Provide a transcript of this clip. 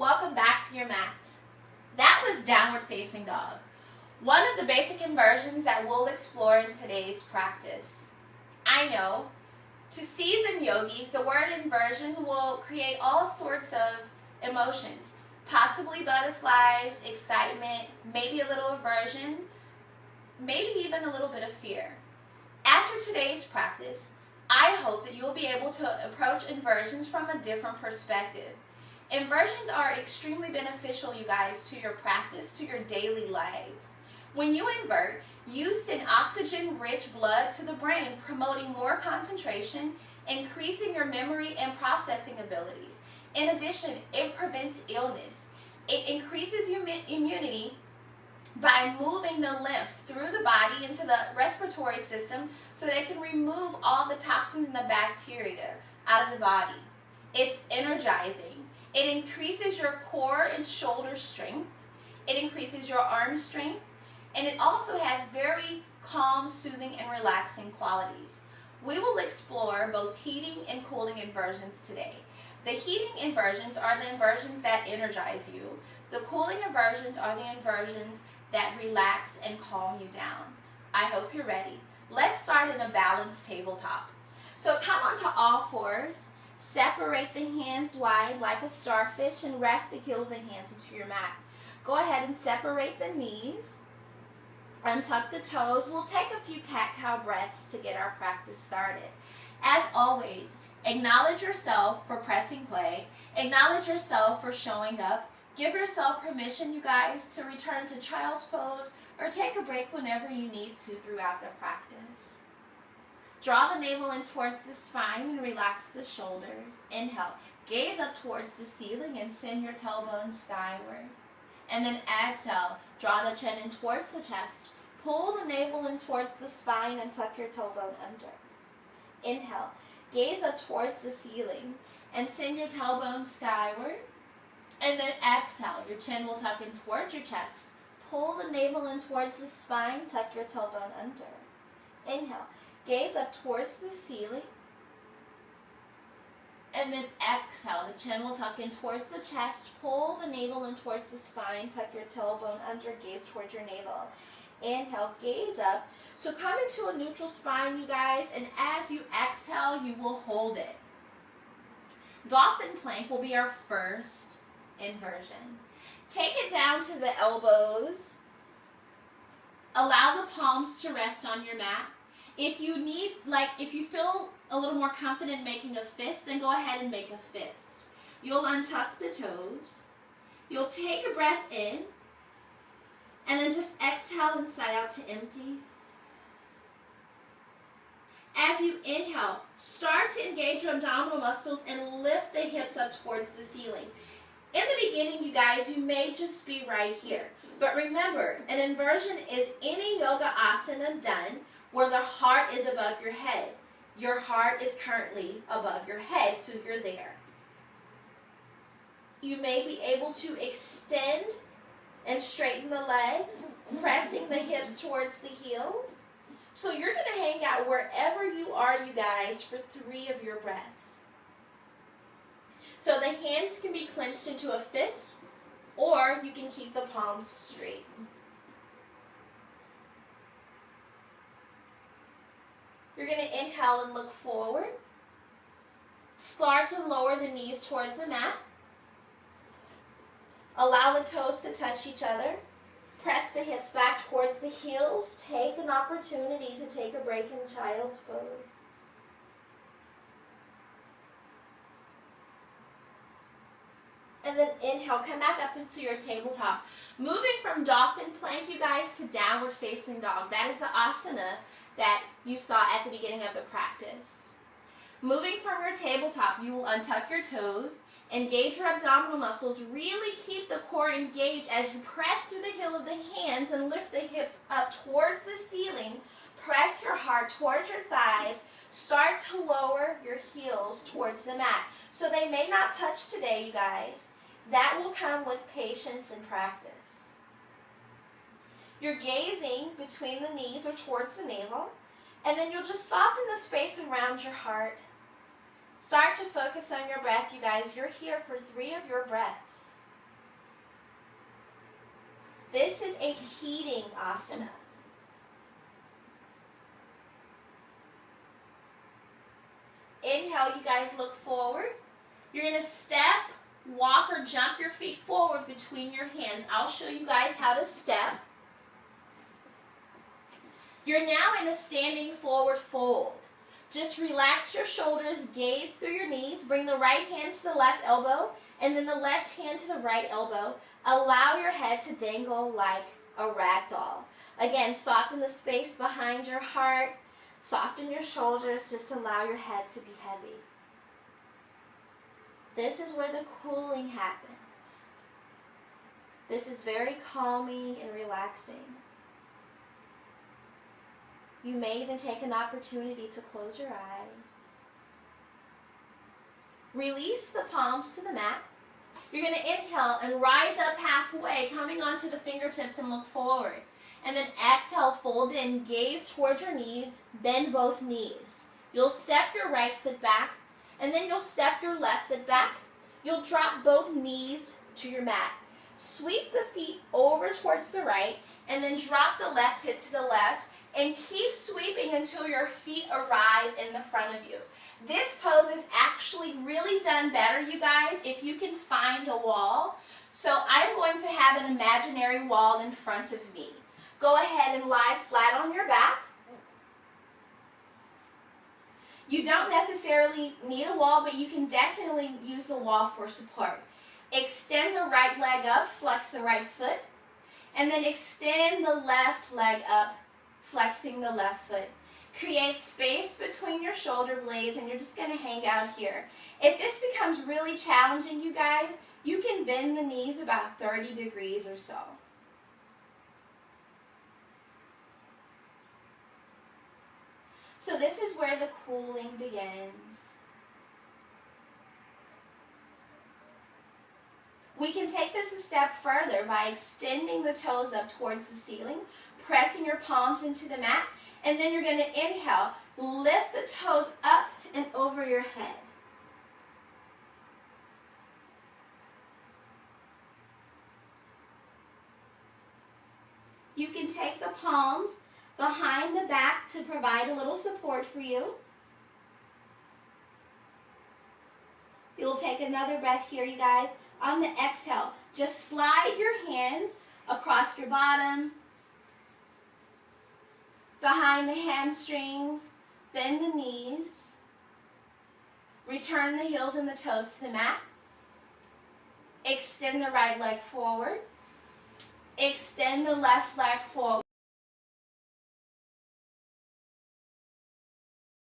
Welcome back to your mats. That was downward facing dog. One of the basic inversions that we'll explore in today's practice. I know, to seasoned yogis, the word inversion will create all sorts of emotions, possibly butterflies, excitement, maybe a little aversion, maybe even a little bit of fear. After today's practice, I hope that you'll be able to approach inversions from a different perspective. Inversions are extremely beneficial, you guys, to your practice, to your daily lives. When you invert, you send oxygen-rich blood to the brain, promoting more concentration, increasing your memory and processing abilities. In addition, it prevents illness. It increases immunity by moving the lymph through the body into the respiratory system so that it can remove all the toxins and the bacteria out of the body. It's energizing. It increases your core and shoulder strength. It increases your arm strength. And it also has very calm, soothing, and relaxing qualities. We will explore both heating and cooling inversions today. The heating inversions are the inversions that energize you. The cooling inversions are the inversions that relax and calm you down. I hope you're ready. Let's start in a balanced tabletop. So come onto all fours. Separate the hands wide like a starfish and rest the heel of the hands into your mat. Go ahead and separate the knees. Untuck the toes. We'll take a few cat-cow breaths to get our practice started. As always, acknowledge yourself for pressing play. Acknowledge yourself for showing up. Give yourself permission, you guys, to return to child's pose or take a break whenever you need to throughout the practice. Draw the navel in towards the spine and relax the shoulders. Inhale. Gaze up towards the ceiling and send your tailbone skyward. And then exhale. Draw the chin in towards the chest. Pull the navel in towards the spine and tuck your tailbone under. Inhale. Gaze up towards the ceiling and send your tailbone skyward. And then exhale. Your chin will tuck in towards your chest. Pull the navel in towards the spine. Tuck your tailbone under. Inhale. Gaze up towards the ceiling. And then exhale. The chin will tuck in towards the chest. Pull the navel in towards the spine. Tuck your tailbone under. Gaze towards your navel. Inhale. Gaze up. So come into a neutral spine, you guys. And as you exhale, you will hold it. Dolphin plank will be our first inversion. Take it down to the elbows. Allow the palms to rest on your mat. If you feel a little more confident making a fist, then go ahead and make a fist. You'll untuck the toes. You'll take a breath in, and then just exhale and sigh out to empty. As you inhale, start to engage your abdominal muscles and lift the hips up towards the ceiling. In the beginning, you guys, you may just be right here. But remember, an inversion is any yoga asana done where the heart is above your head. Your heart is currently above your head, so you're there. You may be able to extend and straighten the legs, pressing the hips towards the heels. So you're going to hang out wherever you are, you guys, for 3 of your breaths. So the hands can be clenched into a fist, or you can keep the palms straight. You're going to inhale and look forward. Start to lower the knees towards the mat. Allow the toes to touch each other. Press the hips back towards the heels. Take an opportunity to take a break in child's pose. And then inhale, come back up into your tabletop. Moving from dolphin plank, you guys, to downward facing dog. That is the asana that you saw at the beginning of the practice. Moving from your tabletop, you will untuck your toes, engage your abdominal muscles, really keep the core engaged as you press through the heel of the hands and lift the hips up towards the ceiling. Press your heart towards your thighs. Start to lower your heels towards the mat. So they may not touch today, you guys. That will come with patience and practice. You're gazing between the knees or towards the navel, and then you'll just soften the space around your heart. Start to focus on your breath, you guys. You're here for 3 of your breaths. This is a heating asana. Inhale, you guys look forward. You're going to step, walk, or jump your feet forward between your hands. I'll show you guys how to step. You're now in a standing forward fold. Just relax your shoulders, gaze through your knees, bring the right hand to the left elbow, and then the left hand to the right elbow. Allow your head to dangle like a rag doll. Again, soften the space behind your heart, soften your shoulders, just allow your head to be heavy. This is where the cooling happens. This is very calming and relaxing. You may even take an opportunity to close your eyes. Release the palms to the mat. You're going to inhale and rise up halfway, coming onto the fingertips and look forward. And then exhale, fold in, gaze towards your knees, bend both knees. You'll step your right foot back, and then you'll step your left foot back. You'll drop both knees to your mat. Sweep the feet over towards the right, and then drop the left hip to the left, and keep sweeping until your feet arrive in the front of you. This pose is actually really done better, you guys, if you can find a wall. So I'm going to have an imaginary wall in front of me. Go ahead and lie flat on your back. You don't necessarily need a wall, but you can definitely use the wall for support. Extend the right leg up, flex the right foot, and then extend the left leg up, flexing the left foot. Create space between your shoulder blades, and you're just going to hang out here. If this becomes really challenging, you guys, you can bend the knees about 30 degrees or so. So this is where the cooling begins. We can take this a step further by extending the toes up towards the ceiling, pressing your palms into the mat, and then you're going to inhale, lift the toes up and over your head. You can take the palms behind the back to provide a little support for you. You'll take another breath here, you guys. On the exhale, just slide your hands across your bottom, behind the hamstrings, bend the knees, return the heels and the toes to the mat, extend the right leg forward, extend the left leg forward.